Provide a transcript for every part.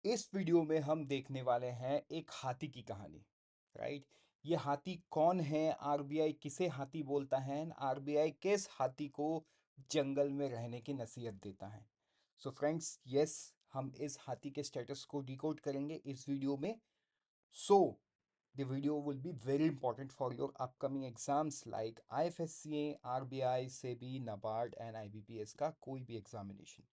इस वीडियो में हम देखने वाले हैं एक हाथी की कहानी। राइट। ये हाथी कौन है, आरबीआई किसे हाथी बोलता है, आरबीआई किस हाथी को जंगल में रहने की नसीहत देता है। सो फ्रेंड्स, यस, हम इस हाथी के स्टेटस को डिकोड करेंगे इस वीडियो में। सो the video will be very important for your upcoming exams like IFSCA, RBI, SEBI, NABARD and IBPS का कोई भी एग्जामिनेशन।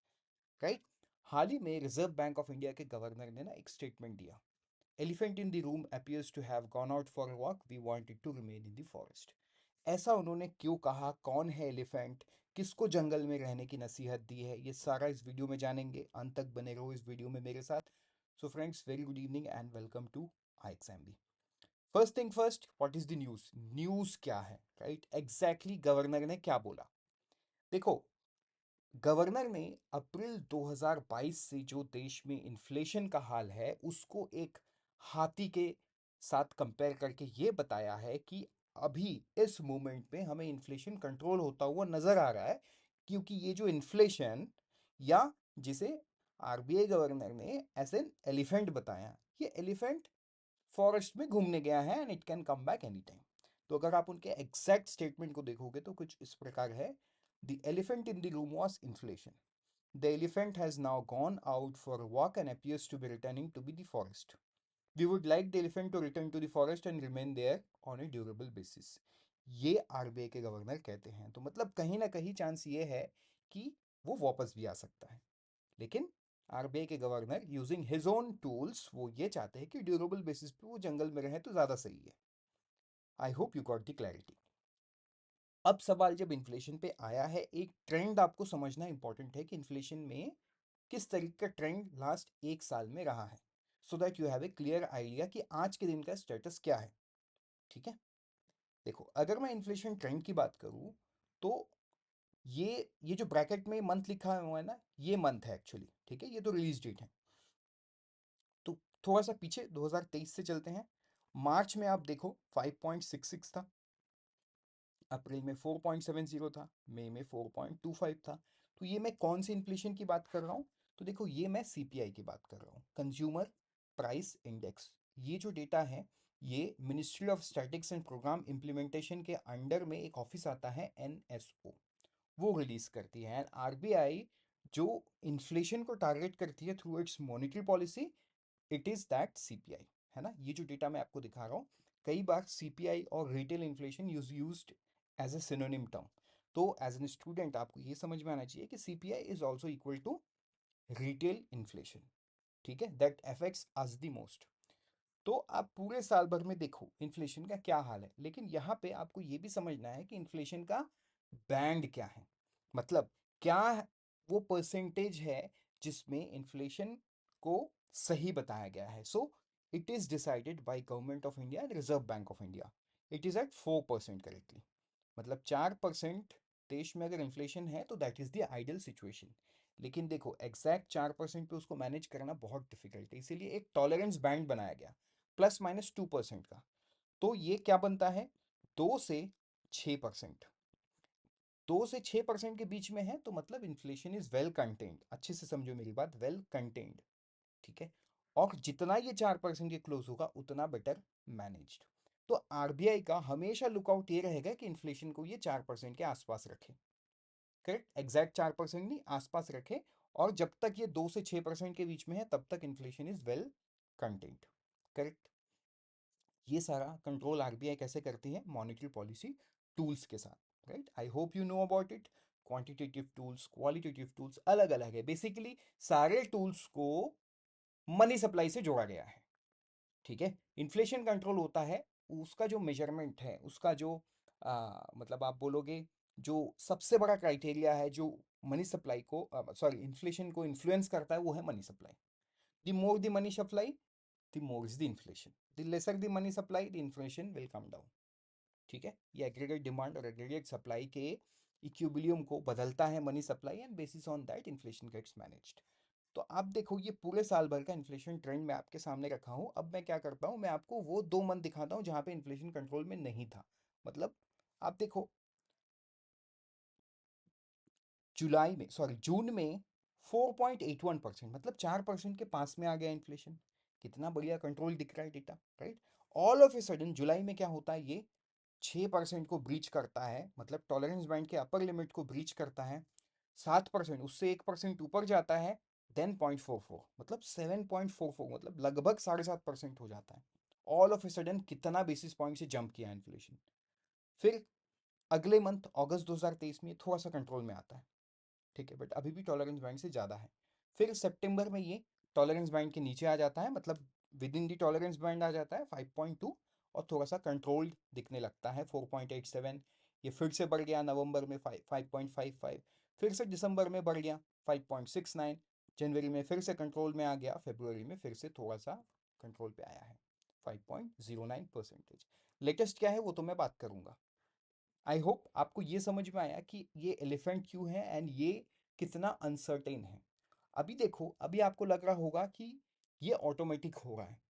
राइट। हाल ही में रिजर्व बैंक ऑफ इंडिया के गवर्नर ने ना एक स्टेटमेंट दिया। Elephant in the room appears to have gone out for a walk, we want it to remain in the forest। ऐसा उन्होंने क्यों कहा, कौन है एलिफेंट, किसको जंगल में रहने की नसीहत दी है, ये सारा इस वीडियो में जानेंगे। अंत तक बने रहो इस वीडियो में मेरे साथ। So friends, very good evening and welcome to I exam B. First thing first, what is the news, news क्या है। राइट, एग्जैक्टली गवर्नर ने क्या बोला। देखो, गवर्नर ने अप्रैल 2022 से जो देश में इन्फ्लेशन का हाल है उसको एक हाथी के साथ कंपेयर करके ये बताया है कि अभी इस मोमेंट में हमें इन्फ्लेशन कंट्रोल होता हुआ नजर आ रहा है, क्योंकि ये जो इन्फ्लेशन, या जिसे आरबीआई गवर्नर ने एज एन एलिफेंट बताया, ये एलिफेंट फॉरेस्ट में घूमने गया है and it can come back any time. तो अगर आप उनके एग्जैक्ट स्टेटमेंट को देखोगे तो कुछ इस प्रकार है। The elephant in the room was inflation. The elephant has now gone out for a walk and appears to be returning to be the forest. We would like the elephant to return to the forest and remain there on a durable basis। ये RBI के governor कहते हैं, तो मतलब कहीं ना कहीं chance ये है कि वो वापस भी आ सकता है। लेकिन आरबीआई के governor using his own tools वो ये चाहते हैं कि ड्यूरेबल बेसिस पे वो जंगल में रहे तो ज़्यादा सही है। I hope you got the clarity. अब सवाल जब इन्फ्लेशन पे आया है, एक ट्रेंड आपको समझना इंपॉर्टेंट है कि इन्फ्लेशन में किस तरीके का ट्रेंड लास्ट एक साल में रहा है, so that you have a clear idea कि आज के दिन का स्टेटस क्या है। ठीक है। देखो, अगर मैं इन्फ्लेशन ट्रेंड की बात करूं तो ये जो ब्रैकेट में मंथ लिखा हुआ है ना, ये मंथ है एक्चुअली। ठीक है, ये तो रिलीज डेट है। तो थोड़ा सा पीछे 2023 से चलते हैं। मार्च में आप देखो 5.66 था, अप्रैल में 4.70 था, मई में 4.25 था। तो ये मैं कौन सी इन्फ्लेशन की बात कर रहा हूँ, तो देखो ये मैं सीपीआई की बात कर रहा हूँ, कंज्यूमर प्राइस इंडेक्स। ये जो डेटा है, ये ministry of statics and program implementation के अंडर में एक ऑफिस आता है एनएसओ, वो रिलीज करती है। एंड आरबीआई जो इन्फ्लेशन को टारगेट करती है through it's monetary policy, it is that CPI. है ना, ये जो डेटा मैं आपको दिखा रहा हूँ, कई बार सीपीआई और retail inflation used as a synonym term. तो एज एन स्टूडेंट आपको ये समझ में आना चाहिए कि CPI is also equal to retail inflation. ठीक है, that affects us the most. तो आप पूरे साल भर में देखो इन्फ्लेशन का क्या हाल है, लेकिन यहाँ पे आपको ये भी समझना है कि इन्फ्लेशन का बैंड क्या है। मतलब क्या वो परसेंटेज है जिसमें इन्फ्लेशन को सही बताया गया है। So it is decided by government of India and reserve bank of India. It is at 4% correctly. मतलब 4% देश में अगर इन्फ्लेशन है तो that is the ideal situation. लेकिन देखो, एग्जैक्ट 4% पे उसको मैनेज करना बहुत डिफिकल्ट है, इसीलिए एक टॉलरेंस बैंड बनाया गया ±2% का। तो ये क्या बनता है, 2 से 6%। 2 से 6% के बीच में है तो मतलब इन्फ्लेशन इज वेल कंटेन्ड। अच्छे से समझो मेरी बात, वेल कंटेन्ड। ठीक है। और जितना ये 4% के क्लोज होगा उतना बेटर मैनेज्ड। तो आरबीआई का हमेशा लुकआउट ये रहेगा कि इन्फ्लेशन को ये 4% के आसपास रखे। करेक्ट, एग्जैक्ट 4% नहीं, आसपास रखे। और जब तक ये 2 से 6% के बीच में है तब तक inflation is well contained. Correct. ये सारा कंट्रोल आरबीआई कैसे करती है, मॉनेटरी पॉलिसी टूल्स के साथ। Right, I hope you know about it. Quantitative tools, qualitative tools अलग अलग है। बेसिकली सारे टूल्स को मनी सप्लाई से जोड़ा गया है। ठीक है। इन्फ्लेशन कंट्रोल होता है, उसका जो मेजरमेंट है, उसका जो मतलब आप बोलोगे जो सबसे बड़ा क्राइटेरिया है जो मनी सप्लाई को, सॉरी, इन्फ्लेशन को इन्फ्लुएंस करता है, वो है money supply. The more the money supply, the more is the inflation, the lesser the money supply, the inflation will come down। ठीक है, ये एग्रीगेट डिमांड और एग्रीगेट सप्लाई के इक्विलिब्रियम को बदलता है money supply, and basis on that inflation gets managed. तो आप देखो, ये पूरे साल भर का इन्फ्लेशन ट्रेंड मैं आपके सामने रखा हूं। अब मैं क्या करता हूं, मैं आपको वो 2 मंथ दिखाता हूं जहां पे इन्फ्लेशन कंट्रोल में नहीं था। मतलब आप देखो, जुलाई में, सॉरी, जून में 4.81%, मतलब 4% के पास में आ गया इन्फ्लेशन। कितना बढ़िया कंट्रोल दिख रहा है data, right. All of a sudden जुलाई में क्या होता है, ये 6% को ब्रीच करता है, मतलब टॉलरेंस बैंड के अपर लिमिट को ब्रीच करता है। 7%, उससे 1% ऊपर जाता है, देन 0.44, मतलब 7.44, मतलब लगभग 7.5% हो जाता है। ऑल ऑफ ए सडन कितना बेसिस पॉइंट से जंप किया इन्फ्लेशन। फिर अगले मंथ अगस्त 2023 में थोड़ा सा कंट्रोल में आता है, ठीक है, बट अभी भी टॉलरेंस बैंड से ज़्यादा है। फिर सितंबर में ये टॉलरेंस बैंड के नीचे आ जाता है, मतलब within the tolerance band आ जाता है 5.2, और थोड़ा सा कंट्रोल्ड दिखने लगता है 4.87। ये फिर से बढ़ गया नवंबर में 5.55, फिर से दिसंबर में बढ़ गया 5.69, जनवरी में फिर से कंट्रोल में आ गया, फरवरी में फिर से थोड़ा सा कंट्रोल पे आया है 5.09%। लेटेस्ट क्या है वो तो मैं बात करूंगा। आई होप आपको ये समझ में आया कि ये एलिफेंट क्यों है एंड ये कितना अनसर्टेन है। अभी देखो, अभी आपको लग रहा होगा कि ये ऑटोमेटिक हो रहा है।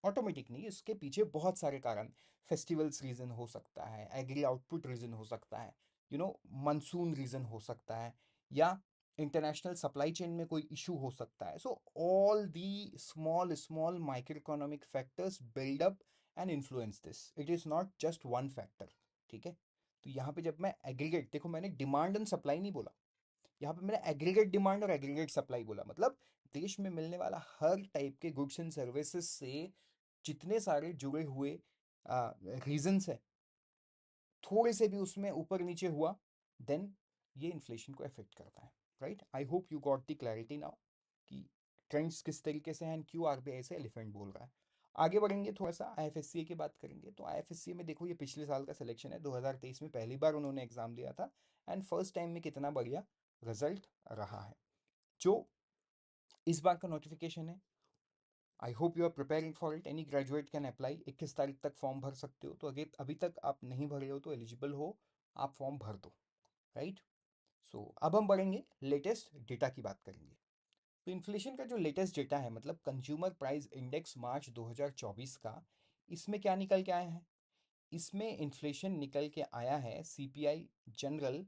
ऑटोमेटिक नहीं, इसके पीछे बहुत सारे कारण, फेस्टिवल्स रीजन हो सकता है, एग्री आउटपुट रीजन हो सकता है, मानसून रीजन हो सकता है, या इंटरनेशनल सप्लाई चेन में कोई इशू हो सकता है। So all the small small micro economic factors build up and influence this, it is not just one factor, ठीक है। तो यहाँ पे जब मैं एग्रीगेट, देखो मैंने डिमांड एंड सप्लाई नहीं बोला, यहाँ पे मैंने एग्रीगेट डिमांड और एग्रीगेट सप्लाई बोला, मतलब देश में मिलने वाला हर टाइप के गुड्स एंड सर्विसेज से जितने सारे जुड़े हुए रीजंस है, थोड़े से भी उसमें ऊपर नीचे हुआ, देन ये इन्फ्लेशन को अफेक्ट करता है, right. I hope you got the clarity now कि ट्रेंड्स किस तरीके से हैं एंड क्यों आरबीआई से एलिफेंट बोल रहा है। आगे बढ़ेंगे, थोड़ा सा आईएफएससीए की बात करेंगे। तो आईएफएससीए में देखो, ये पिछले साल का सिलेक्शन है, 2023 में पहली बार उन्होंने एग्जाम दिया था, एंड फर्स्ट टाइम में कितना बढ़िया रिजल्ट रहा है। जो इस बार का नोटिफिकेशन है, I hope you are preparing for it. Any graduate can apply, 21 तारीख तक फॉर्म भर सकते हो, तो अगर अभी तक आप नहीं भरे हो तो एलिजिबल हो, आप फॉर्म भर दो, राइट। सो अब हम बढ़ेंगे, लेटेस्ट डेटा की बात करेंगे। तो इन्फ्लेशन का जो लेटेस्ट डेटा है, मतलब कंज्यूमर प्राइस इंडेक्स मार्च 2024 का, इसमें क्या निकल के आया है, इसमें इन्फ्लेशन निकल के आया है सीपीआई जनरल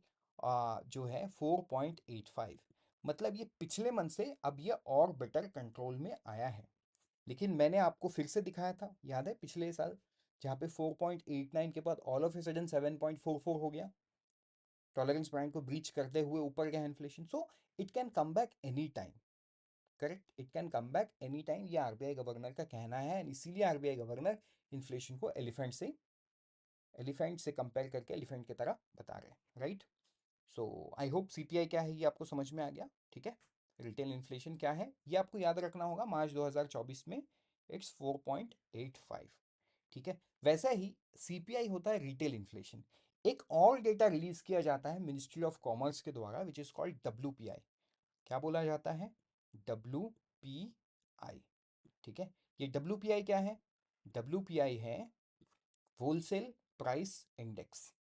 जो है 4.85, मतलब ये पिछले मंथ से अब ये और बेटर कंट्रोल में आया है। लेकिन मैंने आपको फिर से दिखाया था, याद है पिछले साल, जहाँ पे 4.89 के बाद ऑल ऑफ ए सडन 7.44 हो गया, टॉलरेंस बैंड को ब्रीच करते हुए ऊपर गया inflation. So it can come back any time, correct, it can come back any time, ये आरबीआई गवर्नर का कहना है, and इसीलिए आरबीआई गवर्नर इन्फ्लेशन को एलिफेंट से कंपेयर करके एलिफेंट की तरह बता रहे हैं, right. So I hope CPI क्या है ये आपको समझ में आ गया, ठीक है। रिटेल इन्फ्लेशन क्या है ये आपको याद रखना होगा, मार्च 2024 में इट्स 4.85, ठीक है। वैसा ही सीपीआई होता है रिटेल इन्फ्लेशन। एक और डेटा रिलीज किया जाता है मिनिस्ट्री ऑफ कॉमर्स के द्वारा, विच इज कॉल्ड डब्ल्यूपीआई। क्या बोला जाता है, डब्ल्यूपीआई, ठीक है। ये डब्ल्यूपीआई क्या है, डब्ल्यूपीआई है होलसेल प्राइस इंडेक्स।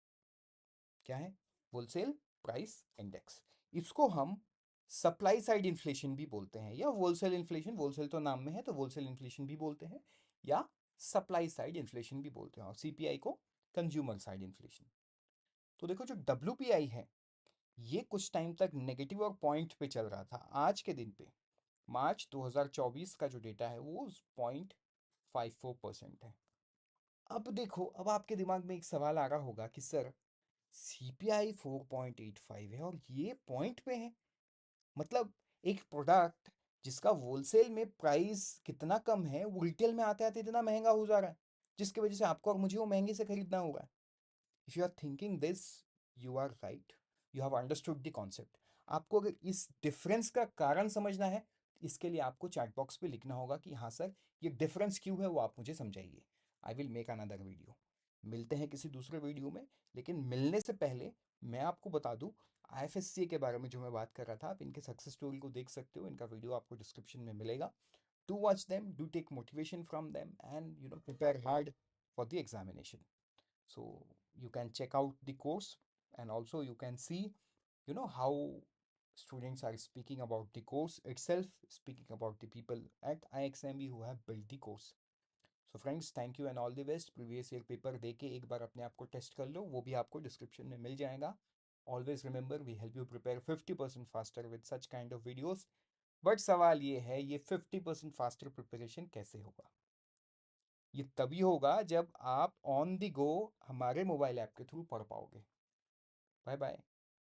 क्या है, होलसेल प्राइस इंडेक्स। इसको हम सप्लाई साइड इन्फ्लेशन भी बोलते हैं, या होलसेल इन्फ्लेशन, होलसेल तो नाम में है तो होलसेल इन्फ्लेशन भी बोलते हैं, या सप्लाई साइड इन्फ्लेशन भी बोलते हैं, और सीपीआई को कंज्यूमर साइड इन्फ्लेशन। तो देखो, जो डब्ल्यूपीआई है ये कुछ टाइम तक नेगेटिव और पॉइंट पे चल रहा था। आज के दिन पे मार्च 2024 का जो डेटा है वो 0.54% है। अब देखो, अब आपके दिमाग में एक सवाल आ रहा होगा कि सर, सीपीआई 4.85 है और ये पॉइंट पे है, मतलब एक प्रोडक्ट जिसका होलसेल में प्राइस कितना कम है, वो रिटेल में आते आते इतना महंगा हो जा रहा है, जिसकी वजह से आपको और मुझे वो महंगे से खरीदना होगा। If you are thinking this, you are right, you have understood the concept. आपको अगर इस डिफरेंस का कारण समझना है, इसके लिए आपको चैट बॉक्स पे लिखना होगा कि हाँ सर, ये डिफरेंस क्यों है, वो आप मुझे समझाइए। I will make another video. मिलते हैं किसी दूसरे वीडियो में, लेकिन मिलने से पहले मैं आपको बता दूं, आईएफएससी के बारे में जो मैं बात कर रहा था, आप इनके सक्सेस स्टोरी को देख सकते हो, इनका वीडियो आपको डिस्क्रिप्शन में मिलेगा। Do watch them, do take motivation from them, and prepare hard for the examination. So you can check out the course, and also you can see how students are speaking about the course itself, speaking about the people at IXMB who have built the course. So friends, thank you and all the best। Previous year paper दे के एक बार अपने आप को test कर लो, वो भी आपको डिस्क्रिप्शन में मिल जाएगा। Always remember we help you prepare 50% faster with such kind of videos. But सवाल ये है, ये 50% फास्टर प्रिपरेशन कैसे होगा? ये तभी होगा जब आप ऑन द गो हमारे मोबाइल ऐप के थ्रू पढ़ पाओगे। Bye bye.